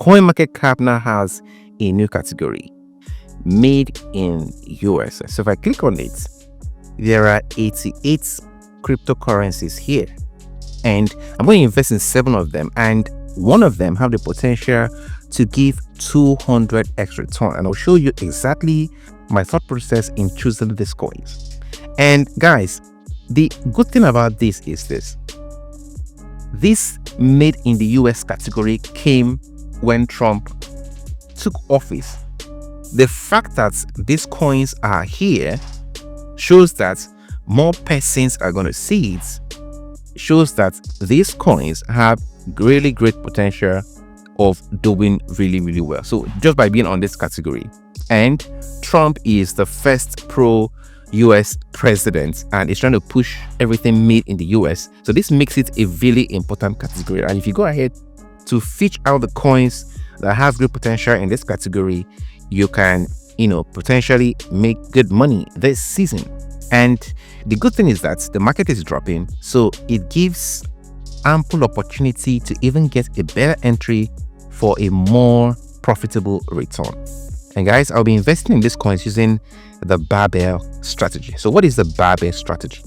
CoinMarketCap now has a new category, made in US. So if I click on it, there are 88 cryptocurrencies here, and I'm going to invest in 7 of them, and one of them have the potential to give 200x return, and I'll show you exactly my thought process in choosing these coins. And guys, the good thing about this is this made in the US category came when Trump took office. The fact that these coins are here shows that more persons are going to see it, shows that these coins have really great potential of doing really well. So just by being on this category, and Trump is the first pro-US president and is trying to push everything made in the US, so this makes it a really important category. And if you go ahead to fish out the coins that have great potential in this category, you can potentially make good money this season. And the good thing is that the market is dropping, so it gives ample opportunity to even get a better entry for a more profitable return. And guys, I'll be investing in these coins using the Barbell strategy. So what is the Barbell strategy?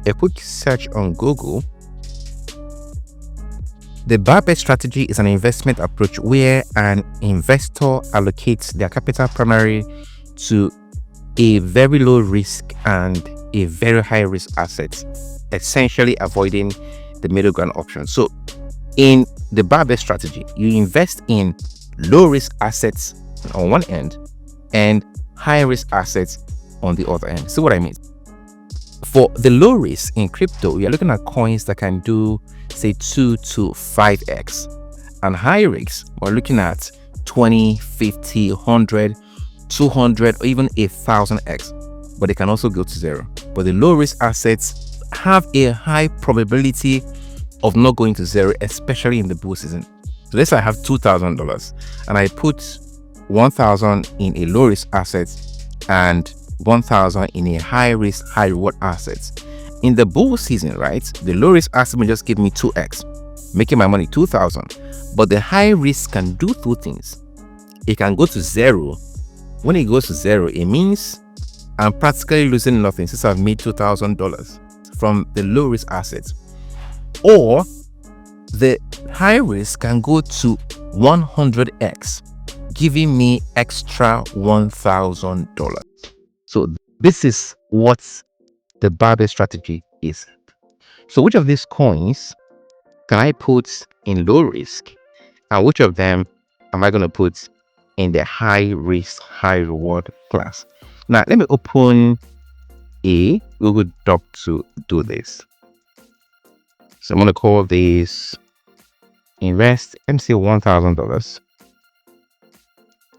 A quick search on Google. The Barbell strategy is an investment approach where an investor allocates their capital primarily to a very low risk and a very high risk asset, essentially avoiding the middle ground option. So in the Barbell strategy, you invest in low risk assets on one end and high risk assets on the other end. See what I mean? For the low risk in crypto, you're looking at coins that can do say 2 to 5x, and high risk, we're looking at 20, 50, 100, 200, or even 1,000x, but they can also go to zero. But the low risk assets have a high probability of not going to zero, especially in the bull season. So let's say I have $2,000 and I put 1,000 in a low risk asset and 1,000 in a high risk, high reward asset. In the bull season, right, the low risk asset will just give me 2x, making my money 2,000. But the high risk can do 2 things. It can go to zero. When it goes to zero, it means I'm practically losing nothing since I've made $2,000 from the low risk assets. Or the high risk can go to 100x, giving me extra $1,000. So this is what the Barbell strategy is. So which of these coins can I put in low risk, and which of them am I going to put in the high risk, high reward class? Now let me open a Google Doc to do this. So I'm going to call this invest MC $1,000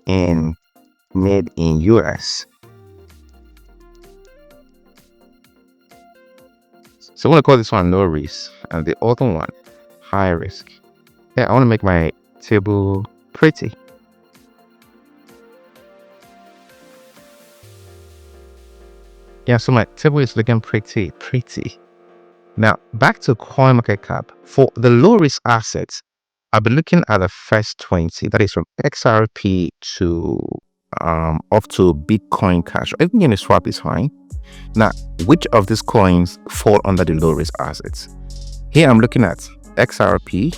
in made in US. So I'm going to call this one low risk and the other one high risk. Yeah, I want to make my table pretty. Yeah, so my table is looking pretty. Now back to CoinMarketCap. For the low risk assets, I'll be looking at the first 20. That is from XRP to up to Bitcoin Cash. Everything in a swap is fine. Now, which of these coins fall under the low risk assets? Here I'm looking at XRP.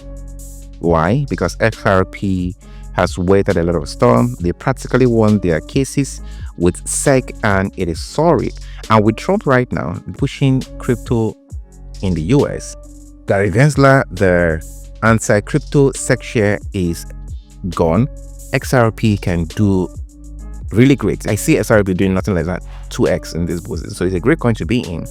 Why? Because XRP has weathered a lot of storm. They practically won their cases with SEC and it is sorry. And with Trump right now pushing crypto in the US, Gary Gensler, the anti-crypto SEC share is gone. XRP can do really great. I see XRP doing nothing like that 2x in this business, so it's a great coin to be in.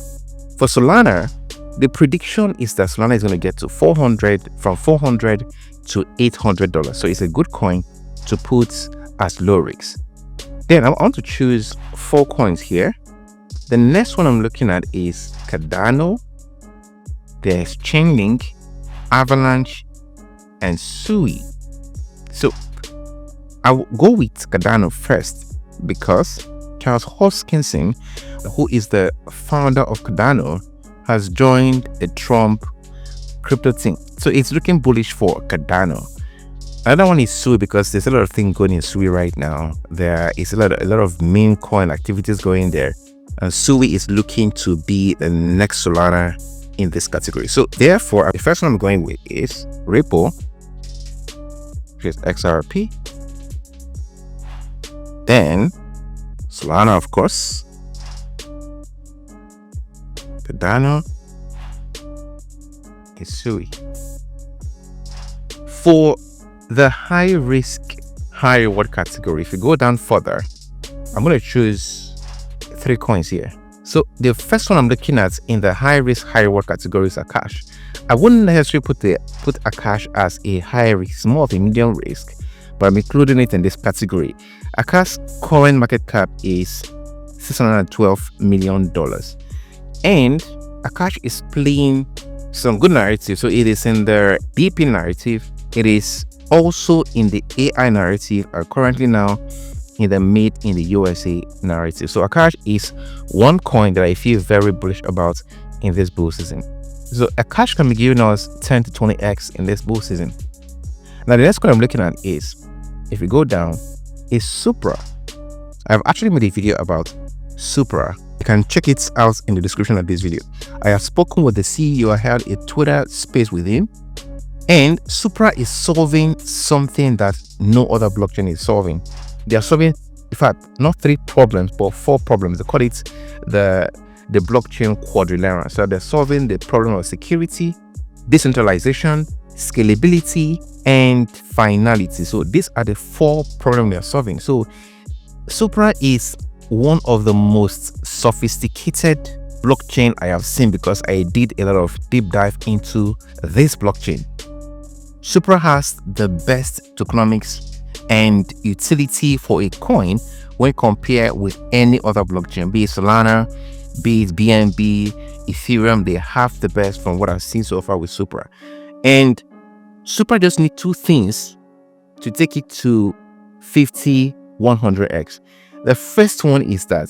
For Solana, the prediction is that Solana is going to get to 400, from $400 to $800, so it's a good coin to put as low risk. Then I want to choose 4 coins here. The next one I'm looking at is Cardano, there's Chainlink, Avalanche, and Sui. So I'll go with Cardano first because Charles Hoskinson, who is the founder of Cardano, has joined the Trump crypto team. So it's looking bullish for Cardano. Another one is Sui, because there's a lot of things going in Sui right now. There is a lot of meme coin activities going there, and Sui is looking to be the next Solana in this category. So therefore, the first one I'm going with is Ripple, which is XRP, then Solana, of course, Cardano, is Sui. For the high risk, high reward category, if you go down further, I'm going to choose 3 coins here. So the first one I'm looking at in the high risk, high reward category is Akash. I wouldn't necessarily put Akash as a high risk, it's more of a medium risk, but I'm including it in this category. Akash's current market cap is $612 million, and Akash is playing some good narrative. So it is in the BP narrative, it is also in the AI narrative, are currently now in the made in the USA narrative. So Akash is one coin that I feel very bullish about in this bull season. So Akash can be giving us 10 to 20x in this bull season. Now the next coin I'm looking at is, if we go down, is Supra. I've actually made a video about Supra. You can check it out in the description of this video. I have spoken with the CEO. I held a Twitter space with him, and Supra is solving something that no other blockchain is solving. They are solving, in fact, not 3 problems, but 4 problems. They call it the blockchain quadrilateral. So they're solving the problem of security, decentralization, scalability, and finality. So these are the 4 problems they're solving. So Supra is one of the most sophisticated blockchain I have seen, because I did a lot of deep dive into this blockchain. Supra has the best tokenomics and utility for a coin when compared with any other blockchain, be it Solana, be it BNB, Ethereum. They have the best from what I've seen so far with Supra. And Supra just need 2 things to take it to 50, 100x. The first one is that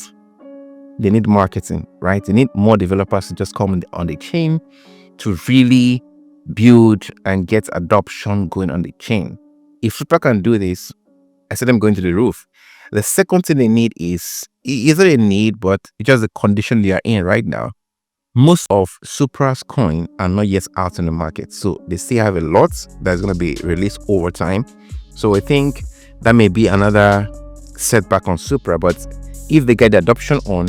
they need marketing, right? They need more developers to just come on the chain to really build and get adoption going on the chain. If Supra can do this, I see them going to the roof. The second thing they need is not a need, but it's just the condition they are in right now. Most of Supra's coin are not yet out in the market, so they still have a lot that's going to be released over time. So I think that may be another setback on Supra, but if they get the adoption on,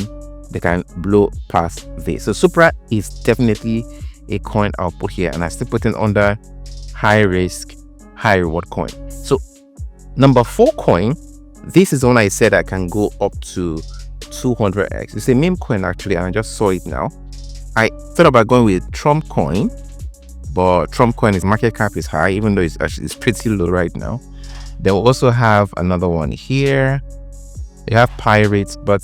they can blow past this. So Supra is definitely a coin I'll put here, and I still put it under high risk, high reward coin. So number 4 coin, this is one I said I can go up to 200x. It's a meme coin actually, and I just saw it now. I thought about going with Trump coin, but Trump coin, its market cap is high, even though it's pretty low right now. They will also have another one here. They have Pirates, but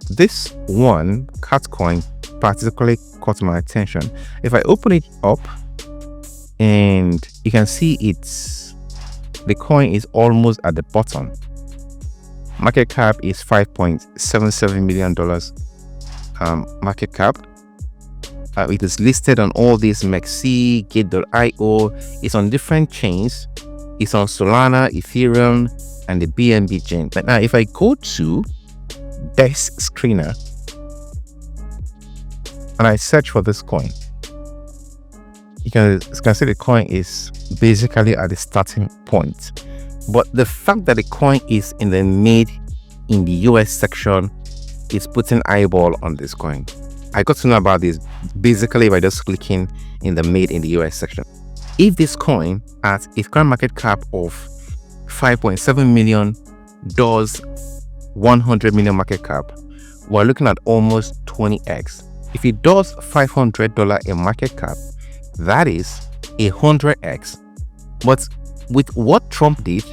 this one, Cat coin, particularly caught my attention. If I open it up, and you can see the coin is almost at the bottom. Market cap is $5.77 million market cap. It is listed on all these MEXC, Gateio. It's on different chains. It's on Solana, Ethereum, and the BNB chain. But now if I go to Desk Screener and I search for this coin, you can see the coin is basically at the starting point. But the fact that the coin is in the made in the US section is putting eyeball on this coin. I got to know about this basically by just clicking in the made in the US section. If this coin at its current market cap of $5.7 million does 100 million market cap, we're looking at almost 20x. If it does $500 in market cap, that is 100x. But with what Trump did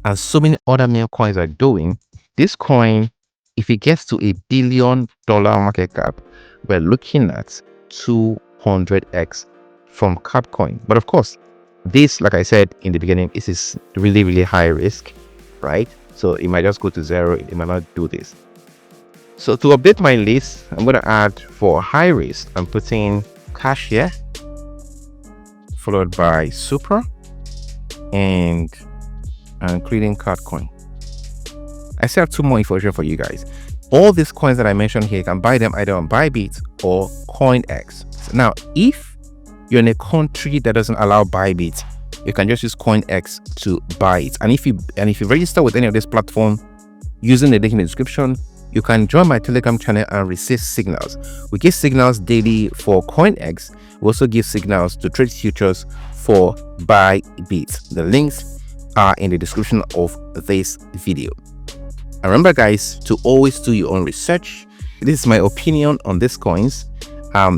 and so many other meme coins are doing, this coin, if it gets to $1 billion market cap, we're looking at 200x from Capcoin. But of course, this, like I said in the beginning, is really, really high risk, right? So it might just go to 0. It might not do this. So to update my list, I'm going to add for high risk, I'm putting Cash here, followed by Supra, and creating card coin. I still have 2 more information for you guys. All these coins that I mentioned here, you can buy them either on Bybit or CoinX. Now, if you're in a country that doesn't allow Bybit, you can just use CoinX to buy it. And if you register with any of this platform using the link in the description, you can join my Telegram channel and receive signals. We give signals daily for CoinX. We also give signals to trade futures for Bybit. The links are in the description of this video. And remember, guys, to always do your own research. This is my opinion on these coins.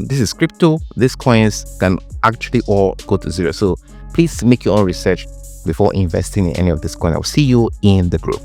This is crypto. These coins can actually all go to zero. So please make your own research before investing in any of this coin. I'll see you in the group.